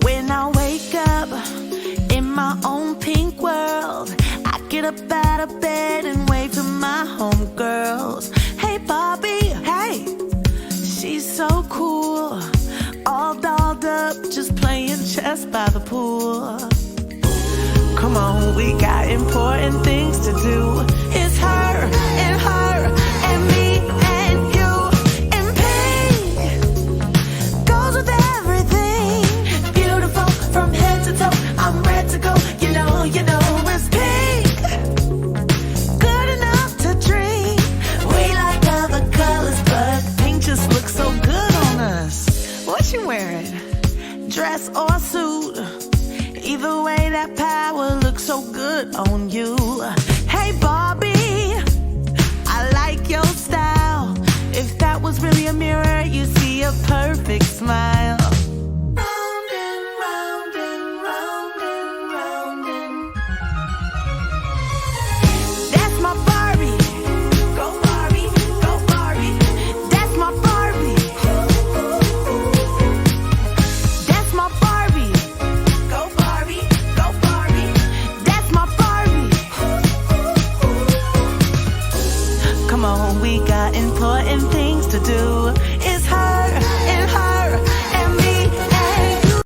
When I wake up in my own pink world, I get up out of bed and wave to my homegirls. Hey Bobby, hey, she's so cool, all dolled up, just playing chess by the pool. Come on, we got important things to do. It's her and her and me and you. And pink goes with everything. Beautiful from head to toe. I'm ready to go. You know, it's pink. Good enough to dream. We like other colors, but pink just looks so good on us. What you wearing? Dress or suit? Either way, that power looks so good on you. Hey Barbie, I like your style. If that was really a mirror, you see a perfect smile. Round and round and round and round and... That's my Barbie. Go Barbie, go Barbie. That's my Barbie. That's my Barbie. Go Barbie, go Barbie. That's my Barbie. Come on, we got important things to do. It's her and her